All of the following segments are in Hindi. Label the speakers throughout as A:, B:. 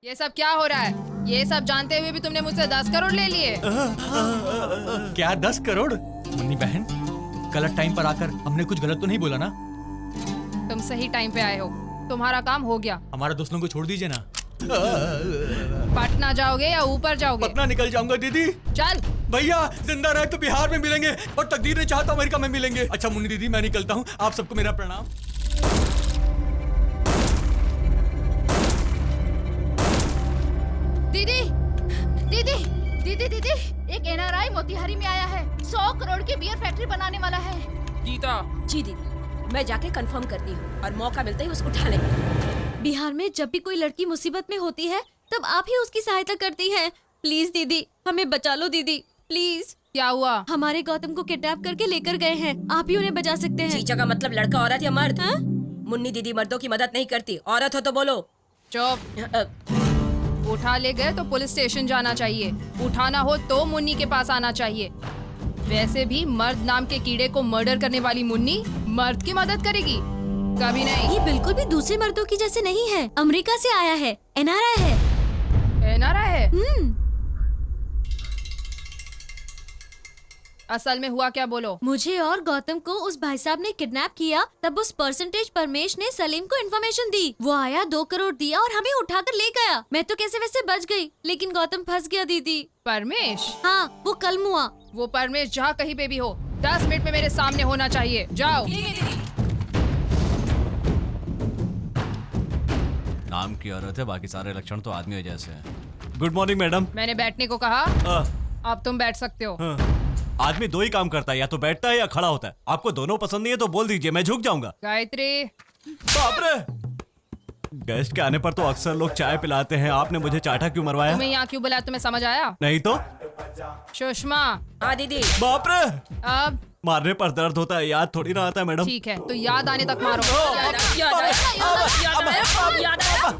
A: ये सब क्या हो रहा है? ये सब जानते हुए भी तुमने मुझसे 10 करोड़ ले लिए।
B: क्या 10 करोड़? मुन्नी बहन, गलत टाइम पर आकर हमने कुछ गलत तो नहीं बोला ना?
A: तुम सही टाइम पे आए हो, तुम्हारा काम हो गया।
B: हमारे दोस्तों को छोड़ दीजिए ना।
A: पटना जाओगे या ऊपर जाओगे?
B: पटना निकल जाऊंगा दीदी।
A: चल
B: भैया, जिंदा रहे तो बिहार में मिलेंगे और तकदीर ने चाहा तो अमेरिका में मिलेंगे। अच्छा मुन्नी दीदी, मैं निकलता हूँ, आप सबको मेरा प्रणाम।
C: दीदी दीदी दीदी दीदी, एक एनआरआई मोतिहारी में आया है, 100 करोड़ की बियर फैक्ट्री बनाने वाला है।
A: गीता।
D: जी दीदी, मैं जाके कंफर्म करती हूँ और मौका मिलते ही उसको उठा लेंगे।
C: बिहार में जब भी कोई लड़की मुसीबत में होती है तब आप ही उसकी सहायता करती हैं। प्लीज दीदी, हमें बचा लो दीदी, प्लीज।
A: क्या हुआ?
C: हमारे गौतम को किडनैप करके लेकर गए हैं, आप ही उन्हें बचा सकते हैं।
D: चीचा का मतलब लड़का, औरत या मर्द?
C: हाँ?
D: मुन्नी दीदी मर्दों की मदद नहीं करती, औरत हो तो बोलो।
A: चुप। उठा ले गए तो पुलिस स्टेशन जाना चाहिए, उठाना हो तो मुन्नी के पास आना चाहिए। वैसे भी मर्द नाम के कीड़े को मर्डर करने वाली मुन्नी मर्द की मदद करेगी? कभी नहीं।
C: ये बिल्कुल भी दूसरे मर्दों की जैसे नहीं है, अमेरिका से आया है, एनआरआई है।
A: एनआरआई है? असल में हुआ क्या, बोलो।
C: मुझे और गौतम को उस भाई साहब ने किडनैप किया, तब उस परसेंटेज परमेश ने सलीम को इन्फॉर्मेशन दी। वो आया, 2 करोड़ दिया और हमें उठाकर ले गया। मैं तो कैसे वैसे बच गई, लेकिन गौतम फंस गया दीदी।
A: परमेश?
C: हाँ, वो कल मुआ।
A: वो परमेश जहाँ कहीं पे भी हो, 10 मिनट में मेरे सामने होना चाहिए। जाओ।
E: नाम की औरत है, बाकी सारे लक्षण तो आदमी जैसे हैं। Good morning madam.
A: मैंने बैठने को कहा, अब तुम बैठ सकते हो।
E: आदमी 2 ही काम करता है, या तो बैठता है या खड़ा होता है। आपको दोनों पसंद नहीं है तो बोल दीजिए, मैं झुक जाऊंगा।
A: गायत्री।
E: बाप रे! गेस्ट के आने पर तो अक्सर लोग चाय पिलाते हैं, आपने मुझे चाटा क्यों मरवाया?
A: तुम्हें यहाँ क्यों बुलाया, तुम्हें समझ आया?
E: नहीं तो?
A: सुषमा।
D: हाँ दीदी।
E: बाप रे!
A: अब
E: मारने पर दर्द होता है, याद थोड़ी ना आता है मैडम।
A: ठीक है, तो याद आने तक मारो।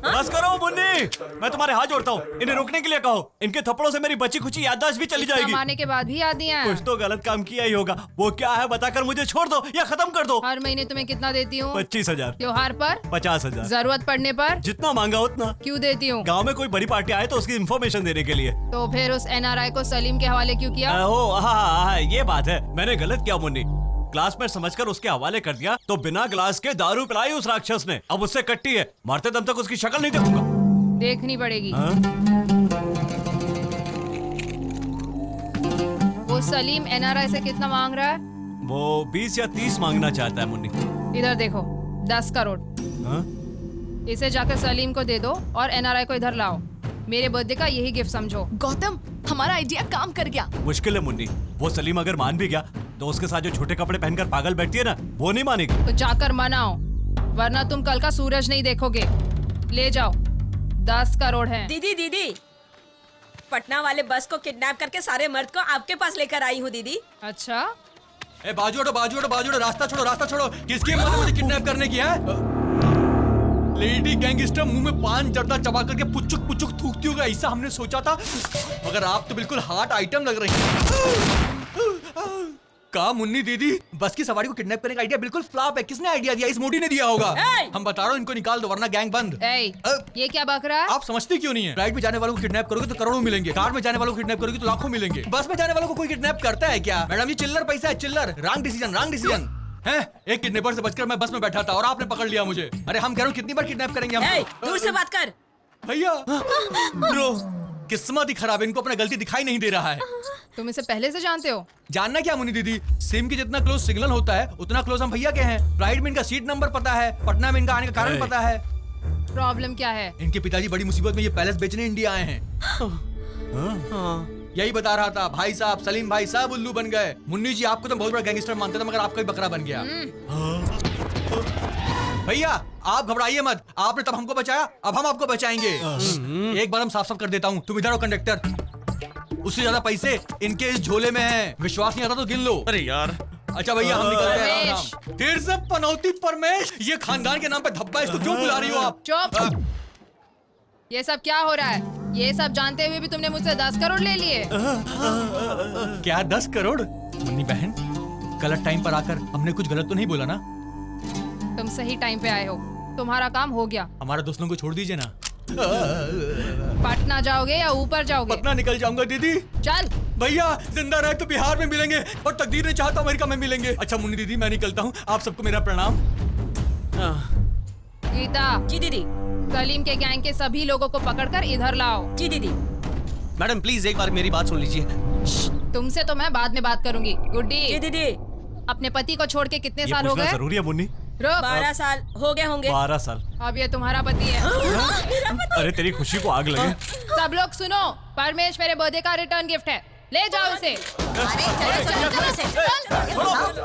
E: बस करो मुन्नी, मैं तुम्हारे हाथ जोड़ता हूँ, इन्हें रोकने के लिए कहो। इनके थप्पड़ों से मेरी बची खुची याददाश्त भी चली जाएगी।
A: मारने के बाद भी याद नहीं आया?
E: कुछ तो गलत काम किया ही होगा। वो क्या है बताकर मुझे छोड़ दो या खत्म कर दो।
A: हर महीने तुम्हें कितना देती हूँ?
E: 25,000।
A: त्योहार पर?
E: 50,000।
A: जरूरत पड़ने पर?
E: जितना मांगा उतना।
A: क्यों देती हूँ?
E: गांव में कोई बड़ी पार्टी आए तो उसकी इन्फॉर्मेशन देने के लिए।
A: तो फिर उस एनआरआई को सलीम के हवाले क्यों किया?
E: हाँ, ये बात है, मैंने गलत किया मुन्नी। क्लासमेट समझकर उसके हवाले कर दिया तो बिना ग्लास के दारू पिलाई उस राक्षस ने। अब उससे कट्टी है, मारते दम तक उसकी शक्ल नहीं देखूंगा।
A: देखनी पड़ेगी। वो सलीम एनआरआई से कितना मांग रहा है?
E: वो 20 या 30 मांगना चाहता है मुन्नी।
A: इधर देखो, 10 करोड़। इसे जाकर सलीम को दे दो और एनआरआई को इधर लाओ। मेरे बर्थडे का यही गिफ्ट समझो।
C: गौतम, हमारा आइडिया काम कर गया।
E: मुश्किल है मुन्नी, वो सलीम अगर मान भी गया तो उसके साथ जो छोटे कपड़े पहनकर पागल बैठती है ना, वो नहीं मानेगी।
A: तो जाकर मनाओ, वरना तुम कल का सूरज नहीं देखोगे। ले जाओ, 10 करोड़ है।
D: दीदी दीदी, पटना वाले बस को किडनैप करके सारे मर्द को आपके पास लेकर आई हूँ दीदी।
A: अच्छा?
B: ए बाजू हटो, बाजू हटो, बाजू हटो, रास्ता छोड़ो, रास्ता छोड़ो। किसकी हिम्मत है मुझे किडनैप करने की है? लेडी गैंगस्टर मुंह में पान जर्दा चबा करके पुचुक पुचुक थूकती होगा, ऐसा हमने सोचा था, मगर आप तो बिल्कुल हॉट आइटम लग रही हैं। का मुन्नी दीदी, बस की सवारी को किडनैप करने का आइडिया बिल्कुल फ्लॉप है। किसने आइडिया दिया? इस मोटी ने दिया होगा। हम बता रहा हूँ, इनको निकाल दो वरना गैंग बंद।
A: ये क्या बक रहा है?
B: आप समझती क्यों नहीं है? फ्लाइट में जाने वालों को किडनैप करोगे तो करोड़ों मिलेंगे, कार में जाने वालों को किडनैप करोगे तो लाखों मिलेंगे। बस में जाने वालों को कोई किडनैप करता है क्या? मैडम, ये चिल्लर पैसा है, चिल्लर। रॉन्ग डिसीजन है। एक किडनैपर से बचकर मैं बस में बैठा था और आपने पकड़ लिया मुझे। अरे हम कह रहे हो कितनी बार किडनैप करेंगे हम?
D: दूर से बात कर
B: भैया। ब्रो, किस्मत ही खराब है, इनको अपना गलती दिखाई नहीं दे रहा है।
A: तुम इसे पहले से जानते हो?
B: जानना क्या मुन्नी दीदी, सिम की जितना क्लोज सिग्नल होता है उतना क्लोज हम भैया के हैं। फ्लाइट में इनका सीट नंबर पता है, पटना में इनका आने का कारण पता है।
A: प्रॉब्लम क्या है?
B: इनके पिताजी बड़ी मुसीबत में ये पैलेस बेचने इंडिया आए हैं। यही बता रहा था भाई साहब, सलीम भाई साहब उल्लू बन गए। मुन्नी जी आपको तो बहुत बड़ा गैंगस्टर मानते थे, मगर आपका भी बकरा बन गया। भैया आप घबराइए मत, आपने तब हमको बचाया, अब हम आपको बचाएंगे। एक बार हम साफ साफ कर देता हूँ, तुम इधर हो कंडक्टर। उससे ज्यादा पैसे इनके इस झोले में हैं। विश्वास नहीं आता तो गिन लो।
E: अरे यार,
B: अच्छा भैया हम निकलते हैं। फिर से पनौती परमेश, ये खानदान के नाम पे धब्बा, इसको क्यों बुला रही हो आप?
A: चुप। ये सब क्या हो रहा है? ये सब जानते हुए भी तुमने मुझसे 10 करोड़ ले लिए।
B: क्या 10 करोड़?
F: मुन्नी बहन, गलत टाइम पर आकर हमने कुछ गलत तो नहीं बोला ना?
A: तुम सही टाइम पे आए हो, तुम्हारा काम हो गया।
F: हमारे दोस्तों को छोड़ दीजिए ना।
A: पटना जाओगे या ऊपर जाओगे?
B: पटना निकल जाऊंगा दीदी।
A: चल।
B: भैया जिंदा रहे तो बिहार में मिलेंगे और तकदीर ने चाहा तो अमेरिका में मिलेंगे। अच्छा मुन्नी दीदी मैं निकलता हूँ, आप सबको मेरा प्रणाम।
A: गीता,
D: जी दीदी।
A: सलीम के गैंग के सभी लोगों को पकड़कर इधर लाओ।
D: जी दीदी।
G: मैडम प्लीज एक बार मेरी बात सुन लीजिए।
A: तुमसे तो मैं बाद में बात करूंगी। गुड्डी,
D: जी दीदी।
A: अपने पति को छोड़ के कितने
E: ये
A: साल हो
E: पूछना
A: गए?
E: जरूरी है मुन्नी?
A: रुक।
D: 12 साल हो गए होंगे।
E: 12 साल।
A: अब ये तुम्हारा पति है।
E: अरे तेरी खुशी को आग लगे।
A: सब लोग सुनो, परमेश मेरे बर्थडे का रिटर्न गिफ्ट है, ले जाओ उसे।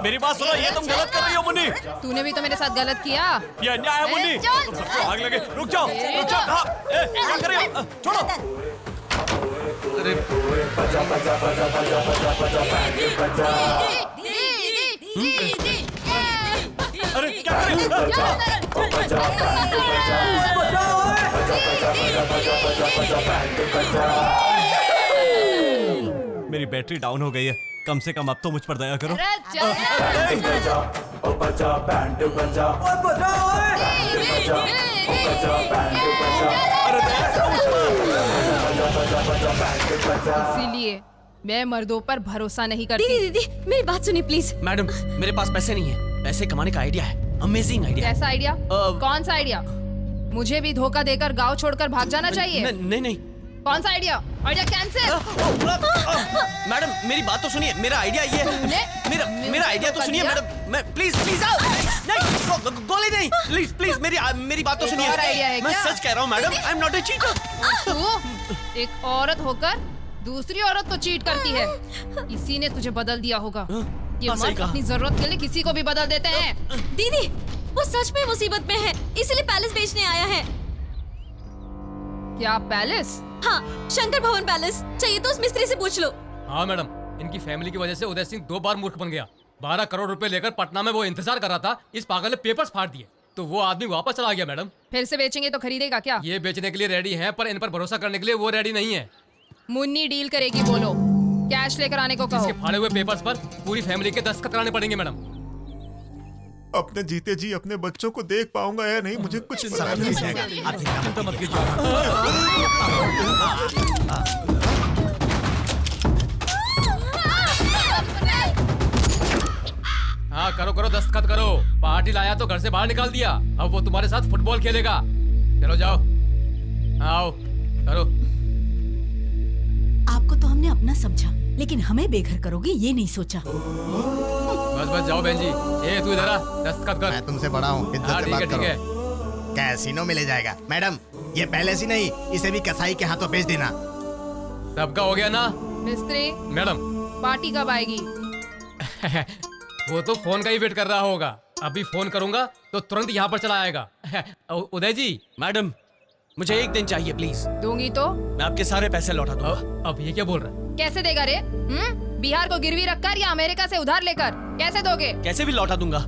E: मेरी बात सुनो, ये तुम गलत कर रही हो मुन्नी।
A: तूने भी तो मेरे साथ गलत किया।
E: ये अन्याय है मुन्नी।
A: चल।
E: सबको आग लगे। रुक जाओ, रुक जाओ। हाँ, क्या कर रही हो? छोड़ो। अरे अरे क्या कर रही हो? मेरी बैटरी डाउन हो गई है, कम से कम अब तो मुझ पर दया करो। इसीलिए मैं मर्दों पर भरोसा नहीं करती।
C: दीदी दीदी मेरी बात सुनिए प्लीज।
G: मैडम मेरे पास पैसे नहीं है, पैसे कमाने का आइडिया है, अमेजिंग आइडिया।
A: कैसा आइडिया? कौन सा आइडिया? मुझे भी धोखा देकर गांव छोड़कर भाग जाना चाहिए?
G: नहीं नहीं
A: कौन सा आइडिया? Idea cancel.
G: मैडम मेरी बात तो सुनिए, मेरा आइडिया ये है। मेरा आइडिया तो सुनिए मैडम, मैं प्लीज प्लीज नहीं गोली नहीं, प्लीज प्लीज मेरी बात तो सुनिए।
A: और आइडिया है
G: मैं
A: क्या?
G: सच कह रहा हूँ madam, I am not a cheater.
A: तू एक औरत होकर दूसरी औरत को चीट करती है, इसी ने तुझे बदल दिया होगा। ये
G: सही
A: मर्द
G: कहा।
A: अपनी जरूरत के लिए किसी को भी बदल देते हैं।
C: दीदी वो सच में मुसीबत में है, इसलिए पैलेस बेचने आया है।
A: क्या पैलेस?
C: हाँ, शंकर भवन पैलेस। चाहिए तो उस मिस्त्री से पूछ लो।
H: हाँ मैडम, इनकी फैमिली की वजह से उदय सिंह 2 बार मूर्ख बन गया। 12 करोड़ रुपए लेकर पटना में वो इंतजार कर रहा था, इस पागल ने पेपर्स फाड़ दिए तो वो आदमी वापस चला गया। मैडम
A: फिर से बेचेंगे तो खरीदेगा क्या?
H: ये बेचने के लिए रेडी हैं, पर इन पर भरोसा करने के लिए वो रेडी नहीं है।
A: मुन्नी डील करेगी, बोलो। कैश लेकर आने को कहो।
H: इसके फाड़े हुए पेपर्स पर पूरी फैमिली के दस्तखत कराने पड़ेंगे मैडम।
I: अपने जीते जी अपने बच्चों को देख पाऊंगा या नहीं, मुझे कुछ पता नहीं।
H: हाँ करो करो, दस्तखत करो। पार्टी लाया तो घर से बाहर निकाल दिया, अब वो तुम्हारे साथ फुटबॉल खेलेगा। चलो जाओ, आओ करो।
J: आपको तो हमने अपना समझा, लेकिन हमें बेघर करोगे ये नहीं सोचा।
H: बस बस जाओ बहन जी। ए तू इधर आ, दस्तखत कर।
K: मैं तुमसे बड़ा हूँ, इज्जत
H: हाँ
K: से
H: ठीक है
K: बात
H: ठीक है।
K: करो। कैसीनो में ले जाएगा मैडम, ये पैलेस ही नहीं, इसे भी कसाई के हाथों बेच देना।
H: सबका हो गया ना?
A: मिस्त्री,
H: मैडम
A: पार्टी कब आएगी?
H: वो तो फोन का ही वेट कर रहा होगा। अभी फोन करूंगा तो तुरंत यहाँ पर चला आएगा। उदय जी।
G: मैडम मुझे 1 दिन चाहिए प्लीज।
A: दूंगी तो?
G: मैं आपके सारे पैसे लौटा दूंगा।
H: अब ये क्या बोल रहा है?
A: कैसे देगा रे? बिहार को गिरवी रखकर या अमेरिका से उधार लेकर? कैसे दोगे?
G: कैसे भी लौटा दूंगा।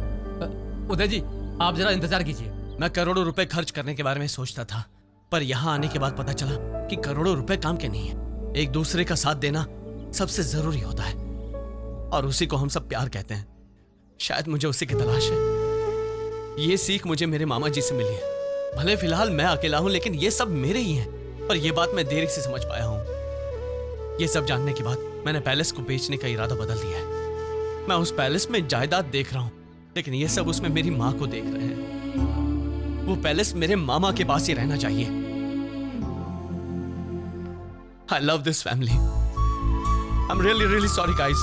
H: उदय जी आप जरा इंतजार कीजिए।
G: मैं करोड़ों रुपए खर्च करने के बारे में सोचता था, पर यहाँ आने के बाद पता चला कि करोड़ों रुपए काम के नहीं है। एक दूसरे का साथ देना सबसे जरूरी होता है, और उसी को हम सब प्यार कहते हैं। शायद मुझे उसी की तलाश है। ये सीख मुझे मेरे मामा जी से मिली है। भले फिलहाल मैं अकेला हूं, लेकिन ये सब मेरे ही हैं। पर यह बात मैं देरी से समझ पाया हूं। ये सब जानने के बाद मैंने पैलेस को बेचने का इरादा बदल दिया है। मैं उस पैलेस में जायदाद देख रहा हूं, लेकिन ये सब उसमें मेरी मां को देख रहे हैं। वो पैलेस मेरे मामा के पास ही रहना चाहिए। I love this family. I'm really really sorry guys.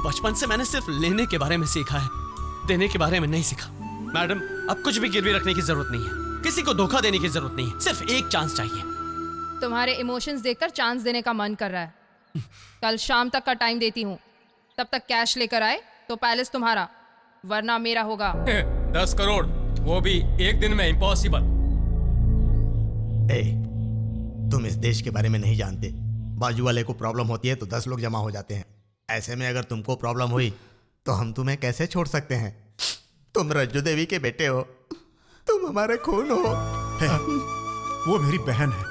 G: बचपन से मैंने सिर्फ लेने के बारे में सीखा है, देने के बारे में नहीं सीखा। मैडम अब कुछ भी गिरवी रखने की जरूरत नहीं है, किसी को धोखा देने की जरूरत नहीं है, सिर्फ एक चांस चाहिए।
A: तुम्हारे इमोशंस देखकर चांस देने का मन कर रहा है। कल शाम तक का टाइम देती हूँ, तब तक कैश लेकर आए तो पैलेस तुम्हारा, वरना मेरा होगा।
H: 10 करोड़, वो भी 1 दिन में, इम्पॉसिबल।
K: तुम इस देश के बारे में नहीं जानते। बाजू वाले को प्रॉब्लम होती है तो 10 लोग जमा हो जाते हैं। ऐसे में अगर तुमको प्रॉब्लम हुई तो हम तुम्हें कैसे छोड़ सकते हैं? तुम रज्जू देवी के बेटे हो, तुम हमारे खून हो।
I: वो मेरी बहन है,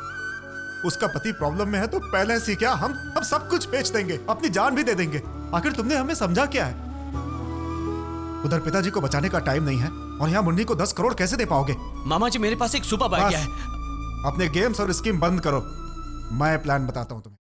I: उसका पति प्रॉब्लम में है तो पहले से क्या हम सब कुछ बेच देंगे, अपनी जान भी दे देंगे। आखिर तुमने हमें समझा क्या है? उधर पिताजी को बचाने का टाइम नहीं है, और यहाँ मुन्नी को 10 करोड़ कैसे दे पाओगे?
G: मामा जी मेरे पास एक सुपर आइडिया है।
I: अपने गेम्स और स्कीम बंद करो, मैं प्लान बताता हूँ तुम्हें।